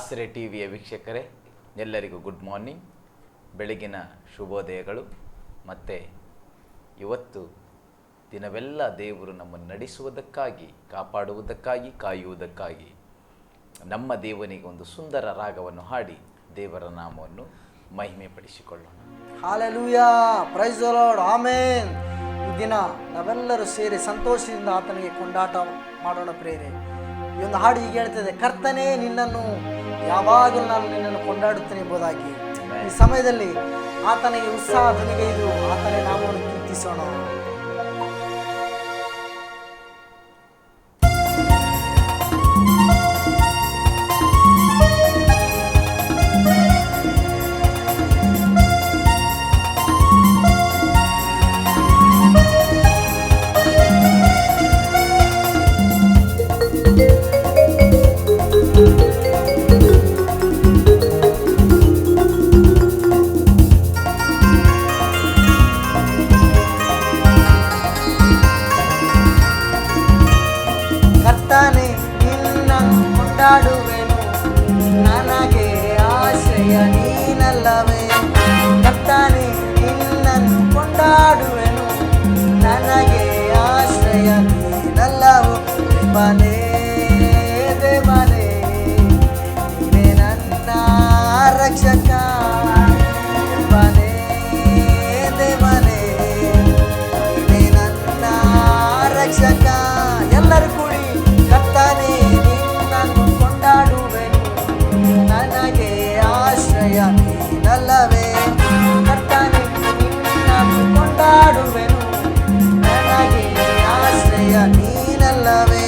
ಆಸರೆ ಟಿವಿಯ ವೀಕ್ಷಕರೇ, ಎಲ್ಲರಿಗೂ ಗುಡ್ ಮಾರ್ನಿಂಗ್, ಬೆಳಗಿನ ಶುಭೋದಯಗಳು. ಮತ್ತು ಇವತ್ತು ದಿನವೆಲ್ಲ ದೇವರು ನಮ್ಮನ್ನು ನಡೆಸುವುದಕ್ಕಾಗಿ, ಕಾಪಾಡುವುದಕ್ಕಾಗಿ, ಕಾಯುವುದಕ್ಕಾಗಿ ನಮ್ಮ ದೇವನಿಗೆ ಒಂದು ಸುಂದರ ರಾಗವನ್ನು ಹಾಡಿ ದೇವರ ನಾಮವನ್ನು ಮಹಿಮೆ ಪಡಿಸಿಕೊಳ್ಳೋಣ. Hallelujah, praise the Lord, amen. ಈ ದಿನ ನಾವೆಲ್ಲರೂ ಸೇರಿ ಸಂತೋಷದಿಂದ ಆತನಿಗೆ ಕೊಂಡಾಟ ಮಾಡೋಣ ಪ್ರೇರೆ. ಈ ಒಂದು ಹಾಡು ಹೀಗೆ ಹೇಳ್ತದೆ, ಕರ್ತನೇ ನಿನ್ನನ್ನು ಯಾವಾಗಲೂ ನಾನು ನಿನ್ನನ್ನು ಕೊಂಡಾಡುತ್ತೇನೆ ಎಂಬುದಾಗಿ. ಈ ಸಮಯದಲ್ಲಿ ಆತನಿಗೆ ಉತ್ಸಾಹ ಧ್ವನಿಗೈದು ಆತನೇ ನಾಮವನ್ನು ಕೀರ್ತಿಸೋಣ. ಕೊಂಡಾಡುವೆನು, ನನಗೆ ಆಶ್ರಯ ನೀನಲ್ಲವೇ. ಕರ್ತನೇ ನಿನ್ನನ್ನು ಕೊಂಡಾಡುವೆನು, ನನಗೆ ಆಶ್ರಯ ನೀನಲ್ಲವೋ. ದೇವನೇ ದೇವನೇ ನೀನೇ ನನ್ನ ರಕ್ಷಕ. ದೇವನೇ ದೇವನೇ ನೀನೇ ನನ್ನ ರಕ್ಷಕ. ಎಲ್ಲರೂ ಕೂಡಿ ಕರ್ತನೇ ನನಗೆ ಆಶ್ರಯ ನೀನಲ್ಲವೇ. ಕರ್ತನೇ ನಿನ್ನನ್ನು ಕೊಂಡಾಡುವೆನು, ನನಗೆ ಆಶ್ರಯ ನೀನಲ್ಲವೇ.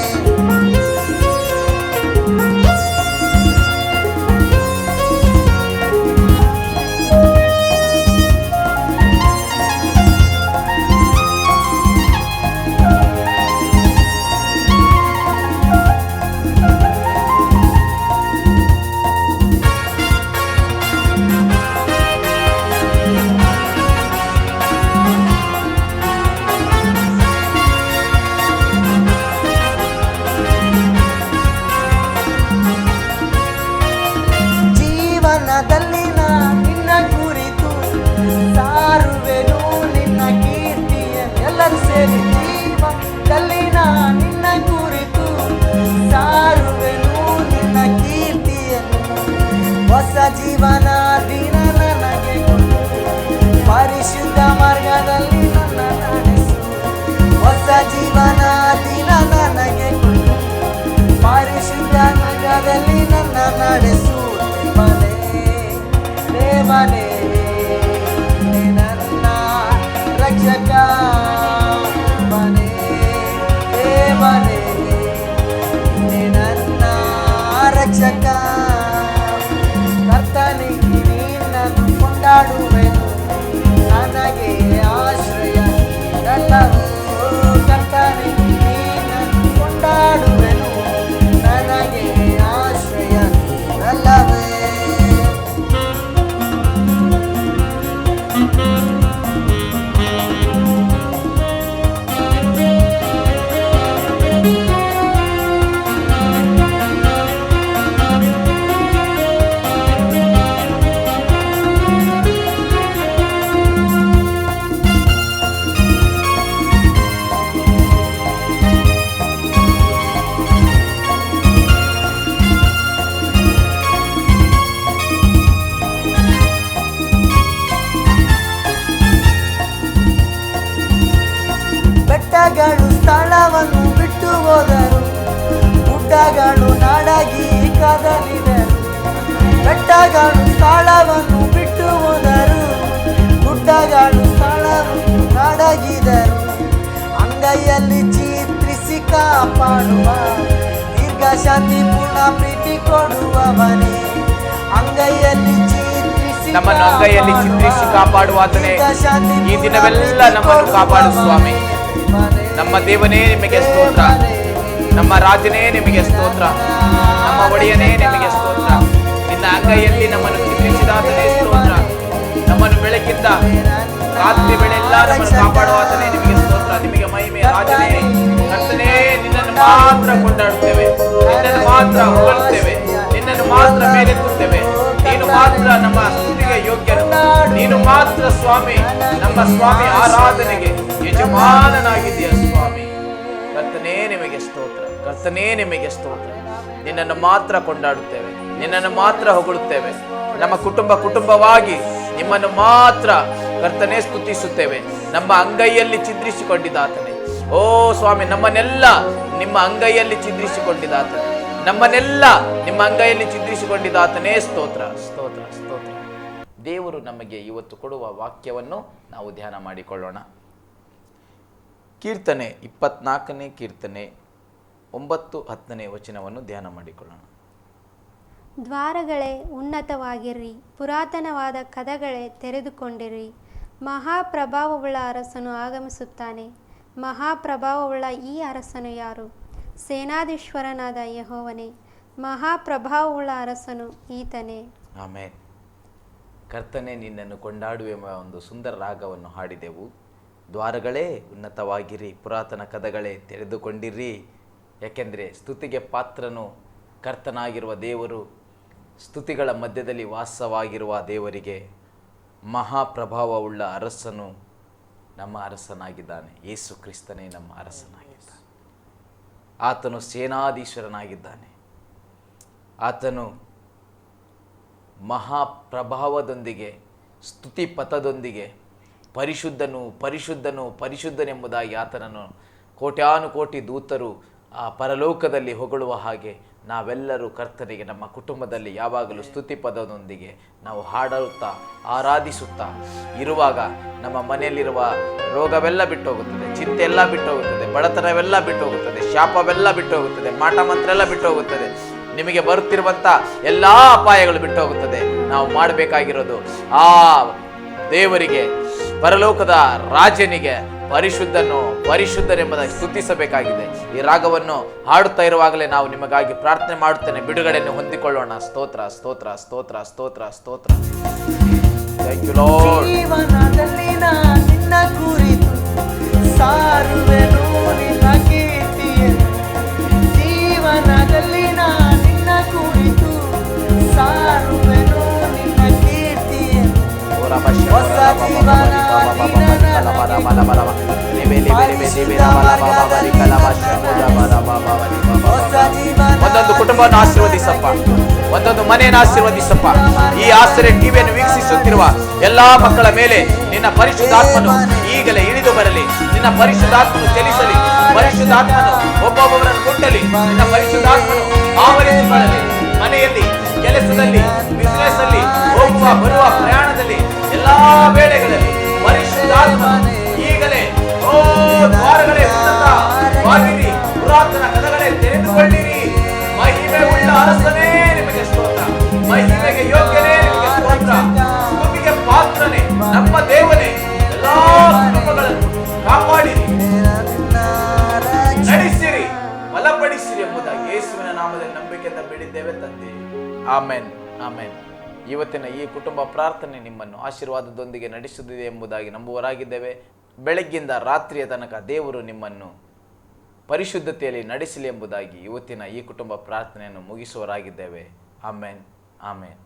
ಜೀವನದಲ್ಲಿನ ನಿನ್ನ ಕುರಿತು ಸಾರುವೆನು ನಿನ್ನ ಕೀರ್ತಿಯನ್ನು. ಎಲ್ಲರೂ ಸೇರಿ ಜೀವನದಲ್ಲಿನ ನಿನ್ನ ಕುರಿತು ಸಾರುವೆನು ನಿನ್ನ ಕೀರ್ತಿಯನ್ನು. ಹೊಸ ಜೀವನ ದಿನ ನನಗೆ ಕೊಡು, ಪರಿಶುದ್ಧ ಮಾರ್ಗದಲ್ಲಿ ನನ್ನ ನಡೆಸು. ಹೊಸ ಜೀವನ ದಿನ ನನಗೆ ಕೊಡು, ಪರಿಶುದ್ಧ ಮಾರ್ಗದಲ್ಲಿ ನನ್ನ ನಡೆಸು. ದೇವನೇ ನನ್ನ ರಕ್ಷಕ. ದೇವನೇ ನನ್ನ ರಕ್ಷಕ. ಕರ್ತನೇ ನಿನ್ನನ್ನು ಕೊಂಡಾಡುವೆನು, ನನಗೆ ಆಶ್ರಯ ನೀನಲ್ಲವೋ. ಕರ್ತನೇ ನಿನ್ನನ್ನು ಕೊಂಡಾಡುವೆನು, ನನಗೆ ಆಶ್ರಯ ನೀನಲ್ಲವೇ. ಬೆಟ್ಟಗಳು ಸ್ಥಳವನ್ನು ಬಿಟ್ಟು ಹೋದರು, ಗುಡ್ಡಗಳು ನಾಡಾಗಿ ಕದಲಿದರು. ಬೆಟ್ಟಗಳು ಸ್ಥಳವನ್ನು ಬಿಟ್ಟು ಹೋದರು, ಗುಡ್ಡಗಳು ಸ್ಥಳವನ್ನು ನಾಡಾಗಿದರು. ಅಂಗೈಯಲ್ಲಿ ಚಿತ್ರಿಸಿ ಕಾಪಾಡುವ, ದೀರ್ಘ ಶಾಂತಿ ಪೂರ್ಣ ಪ್ರೀತಿ ಕೊಡುವವನೇ. ಅಂಗೈಯಲ್ಲಿ ನಮ್ಮನ್ನು ಅಂಗೈಯಲ್ಲಿ ಚಿತ್ರಿಸಿ ಕಾಪಾಡುವ ಆತನೇ, ಈ ದಿನವೆಲ್ಲ ನಮ್ಮನ್ನು ಕಾಪಾಡು ಸ್ವಾಮಿ. ನಮ್ಮ ದೇವನೇ ನಿಮಗೆ ಸ್ತೋತ್ರ, ನಮ್ಮ ರಾಜನೇ ನಿಮಗೆ ಸ್ತೋತ್ರ, ನಮ್ಮ ಒಡೆಯನೇ ನಿಮಗೆ ಸ್ತೋತ್ರ. ನಿನ್ನ ಅಂಗೈಯಲ್ಲಿ ನಮ್ಮನ್ನು ಚಿತ್ರಿಸಿದಾತನೇ ಸ್ತೋತ್ರ. ನಮ್ಮನ್ನು ಬೆಳಕಿಂದ ರಾತ್ರಿ ವೇಳೆಲ್ಲ ನಮ್ಮನ್ನು ಕಾಪಾಡುವ ಆತನೇ ನಿಮಗೆ ಸ್ತೋತ್ರ. ನಿಮಗೆ ಮಹಿಮೆ ರಾಜನೇ. ಕರ್ತನೇ ನಿನ್ನನ್ನು ಮಾತ್ರ ಕೊಂಡಾಡುತ್ತೇವೆ, ನಿನ್ನನ್ನು ಮಾತ್ರ ಹೊಗಳುತ್ತೇವೆ, ನಿನ್ನನ್ನು ಮಾತ್ರ ಮೇಲೆತ್ತುತ್ತೇವೆ. ನೀನು ಮಾತ್ರ ನಮ್ಮ ಸ್ತುತಿಗೆ ಯೋಗ್ಯನು. ನೀನು ಮಾತ್ರ ಸ್ವಾಮಿ ನಮ್ಮ ಸ್ವಾಮಿ ಆರಾಧನೆಗೆ ಯಜಮಾನನಾಗಿದೆಯ ಸ್ವಾಮಿ. ಕರ್ತನೇ ನಿಮಗೆ ಸ್ತೋತ್ರ, ಕರ್ತನೇ ನಿಮಗೆ ಸ್ತೋತ್ರ. ನಿನ್ನನ್ನು ಮಾತ್ರ ಕೊಂಡಾಡುತ್ತೇವೆ, ನಿನ್ನನ್ನು ಮಾತ್ರ ಹೊಗಳುತ್ತೇವೆ. ನಮ್ಮ ಕುಟುಂಬವಾಗಿ ನಿಮ್ಮನ್ನು ಮಾತ್ರ ಕರ್ತನೇ ಸ್ತುತಿಸುತ್ತೇವೆ. ನಮ್ಮ ಅಂಗೈಯಲ್ಲಿ ಛಿದ್ರಿಸಿಕೊಂಡಿದ್ದಾತನೇ, ಓ ಸ್ವಾಮಿ, ನಮ್ಮನ್ನೆಲ್ಲ ನಿಮ್ಮ ಅಂಗೈಯಲ್ಲಿ ಛಿದ್ರಿಸಿಕೊಂಡಿದ್ದಾತನೇ, ನಮ್ಮನ್ನೆಲ್ಲ ನಿಮ್ಮ ಅಂಗೈಯಲ್ಲಿ ಛಿದ್ರಿಸಿಕೊಂಡಿದ್ದಾತನೇ. ಸ್ತೋತ್ರ, ಸ್ತೋತ್ರ, ಸ್ತೋತ್ರ. ದೇವರು ನಮಗೆ ಇವತ್ತು ಕೊಡುವ ವಾಕ್ಯವನ್ನು ನಾವು ಧ್ಯಾನ ಮಾಡಿಕೊಳ್ಳೋಣ. ಕೀರ್ತನೆ 24ನೇ ಕೀರ್ತನೆ 9-10ನೇ ವಚನವನ್ನು ಧ್ಯಾನ ಮಾಡಿಕೊಳ್ಳೋಣ. ದ್ವಾರಗಳೇ ಉನ್ನತವಾಗಿರ್ರಿ, ಪುರಾತನವಾದ ಕದಗಳೇ ತೆರೆದುಕೊಂಡಿರಿ. ಮಹಾಪ್ರಭಾವವುಳ್ಳ ಅರಸನು ಆಗಮಿಸುತ್ತಾನೆ. ಮಹಾಪ್ರಭಾವವುಳ್ಳ ಈ ಅರಸನು ಯಾರು? ಸೇನಾಧೀಶ್ವರನಾದ ಯೆಹೋವನೇ. ಮಹಾಪ್ರಭಾವವುಳ್ಳ ಅರಸನು ಈತನೇ. ಆಮೆನ್. ಕರ್ತನೆ ನಿನ್ನನ್ನು ಕೊಂಡಾಡುವ ಎಂಬ ಒಂದು ಸುಂದರ ರಾಗವನ್ನು ಹಾಡಿದೆವು. ದ್ವಾರಗಳೇ ಉನ್ನತವಾಗಿರಿ, ಪುರಾತನ ಕದಗಳೇ ತೆರೆದುಕೊಂಡಿರಿ. ಯಾಕೆಂದರೆ ಸ್ತುತಿಗೆ ಪಾತ್ರನು ಕರ್ತನಾಗಿರುವ ದೇವರು, ಸ್ತುತಿಗಳ ಮಧ್ಯದಲ್ಲಿ ವಾಸವಾಗಿರುವ ದೇವರಿಗೆ ಮಹಾಪ್ರಭಾವವುಳ್ಳ ಅರಸನು ನಮ್ಮ ಅರಸನಾಗಿದ್ದಾನೆ. ಯೇಸು ಕ್ರಿಸ್ತನೇ ನಮ್ಮ ಅರಸನಾಗಿದ್ದಾನೆ. ಆತನು ಸೇನಾಧೀಶ್ವರನಾಗಿದ್ದಾನೆ. ಆತನು ಮಹಾಪ್ರಭಾವದೊಂದಿಗೆ, ಸ್ತುತಿ ಪಥದೊಂದಿಗೆ ಪರಿಶುದ್ಧನು ಪರಿಶುದ್ಧನು ಪರಿಶುದ್ಧನೆಂಬುದಾಗಿ ಆತನನ್ನು ಕೋಟ್ಯಾನುಕೋಟಿ ದೂತರು ಆ ಪರಲೋಕದಲ್ಲಿ ಹೊಗಳುವ ಹಾಗೆ ನಾವೆಲ್ಲರೂ ಕರ್ತನಿಗೆ ನಮ್ಮ ಕುಟುಂಬದಲ್ಲಿ ಯಾವಾಗಲೂ ಸ್ತುತಿ ಪದದೊಂದಿಗೆ ನಾವು ಹಾಡುತ್ತಾ ಆರಾಧಿಸುತ್ತಾ ಇರುವಾಗ ನಮ್ಮ ಮನೆಯಲ್ಲಿರುವ ರೋಗವೆಲ್ಲ ಬಿಟ್ಟು ಹೋಗುತ್ತದೆ, ಚಿಂತೆ ಎಲ್ಲ ಬಿಟ್ಟು ಹೋಗುತ್ತದೆ, ಬಡತನವೆಲ್ಲ ಬಿಟ್ಟು ಹೋಗುತ್ತದೆ, ಶಾಪವೆಲ್ಲ ಬಿಟ್ಟು ಹೋಗುತ್ತದೆ, ಮಾಟ ಮಂತ್ರ ಎಲ್ಲ ಬಿಟ್ಟು ಹೋಗುತ್ತದೆ, ನಿಮಗೆ ಬರುತ್ತಿರುವಂಥ ಎಲ್ಲ ಅಪಾಯಗಳು ಬಿಟ್ಟು ಹೋಗುತ್ತದೆ. ನಾವು ಮಾಡಬೇಕಾಗಿರೋದು ಆ ದೇವರಿಗೆ, ಪರಲೋಕದ ರಾಜನಿಗೆ ಪರಿಶುದ್ಧನು ಪರಿಶುದ್ಧನೆಂಬುದಾಗಿ ಸ್ತುತಿಸಬೇಕಾಗಿದೆ. ಈ ರಾಗವನ್ನು ಹಾಡುತ್ತಾ ಇರುವಾಗಲೇ ನಾವು ನಿಮಗಾಗಿ ಪ್ರಾರ್ಥನೆ ಮಾಡುತ್ತೇನೆ. ಬಿಡುಗಡೆಯನ್ನು ಹೊಂದಿಕೊಳ್ಳೋಣ. ಸ್ತೋತ್ರ, ಸ್ತೋತ್ರ, ಸ್ತೋತ್ರ, ಸ್ತೋತ್ರ, ಸ್ತೋತ್ರ. Thank you lord. ಜೀವನದಲ್ಲಿ ನಿನ್ನ ಕುರಿತು ಸಾರುವೆನು ನಿನ್ನ ಕೀರ್ತಿಯನ್ನು. ಜೀವನದಲ್ಲಿ ನಿನ್ನ ಕುರಿತು ಸಾರುವೆನು ನಿನ್ನ ಕೀರ್ತಿಯನ್ನು. ಹೊಸ ಜೀವನ ಒಂದೊಂದು ಕುಟುಂಬವನ್ನು ಆಶೀರ್ವದಿಸಪ್ಪ, ಒಂದೊಂದು ಮನೆಯನ್ನು ಆಶೀರ್ವದಿಸಪ್ಪ. ಈ ಆಶ್ರಯ ಟಿವಿಯನ್ನು ವೀಕ್ಷಿಸುತ್ತಿರುವ ಎಲ್ಲಾ ಮಕ್ಕಳ ಮೇಲೆ ನಿನ್ನ ಪರಿಶುದ್ಧಾತ್ಮನು ಈಗಲೇ ಇಳಿದು ಬರಲಿ. ನಿನ್ನ ಪರಿಶುದ್ಧಾತ್ಮನು ಚಲಿಸಲಿ. ಪರಿಶುದ್ಧಾತ್ಮನು ಒಬ್ಬೊಬ್ಬರನ್ನು ಮುಟ್ಟಲಿ. ನಿನ್ನ ಪರಿಶುದ್ಧಾತ್ಮನು ಆವರಿಸಿಕೊಳ್ಳಲಿ. ಮನೆಯಲ್ಲಿ, ಕೆಲಸದಲ್ಲಿ, ಬಿಸಿನೆಸ್ ಅಲ್ಲಿ, ಹೋಗುವ ಬರುವ ಪ್ರಯಾಣದಲ್ಲಿ, ಎಲ್ಲಾ ವೇಳೆಗಳಲ್ಲಿ ಪರಿಶುದ್ಧಾತ್ಮನು ಈಗಲೇ ಓ ದ್ವಾರಗಳೇ ಉನ್ನತವಾಗಿರಿ, ಪುರಾತನ ಕದಗಳೇ ತೆರೆದುಕೊಳ್ಳಿರಿ. ಮಹಿಮೆ ಉಳ್ಳ ಅರಸನೇ ನಿಮಗೆ ಸ್ತೋತ್ರ, ಮಹಿಮೆಗೆ ಯೋಗ್ಯನೇ ನಿಮಗೆ ಸ್ತೋತ್ರ, ಸ್ತುತಿಗೆ ಪಾತ್ರನೇ ನಮ್ಮ ದೇವನೇ. ಎಲ್ಲಾ ಕುಟುಂಬಗಳನ್ನು ಕಾಪಾಡಿರಿ, ನಡೆಸಿರಿ, ಬಲಪಡಿಸಿರಿ ಎಂಬುದಾಗಿ ಯೇಸುವಿನ ನಾಮದಲ್ಲಿ ನಂಬಿಕೆಯಿಂದ ಬೇಡಿದ್ದೇವೆ ತಂದೆ. Amen, amen. ಇವತ್ತಿನ ಈ ಕುಟುಂಬ ಪ್ರಾರ್ಥನೆ ನಿಮ್ಮನ್ನು ಆಶೀರ್ವಾದದೊಂದಿಗೆ ನಡೆಸುತ್ತಿದೆ ಎಂಬುದಾಗಿ ನಂಬುವರಾಗಿದ್ದೇವೆ. ಬೆಳಗ್ಗಿಂದ ರಾತ್ರಿಯ ತನಕ ದೇವರು ನಿಮ್ಮನ್ನು ಪರಿಶುದ್ಧತೆಯಲ್ಲಿ ನಡೆಸಲಿ ಎಂಬುದಾಗಿ ಇವತ್ತಿನ ಈ ಕುಟುಂಬ ಪ್ರಾರ್ಥನೆಯನ್ನು ಮುಗಿಸುವರಾಗಿದ್ದೇವೆ. Amen, amen.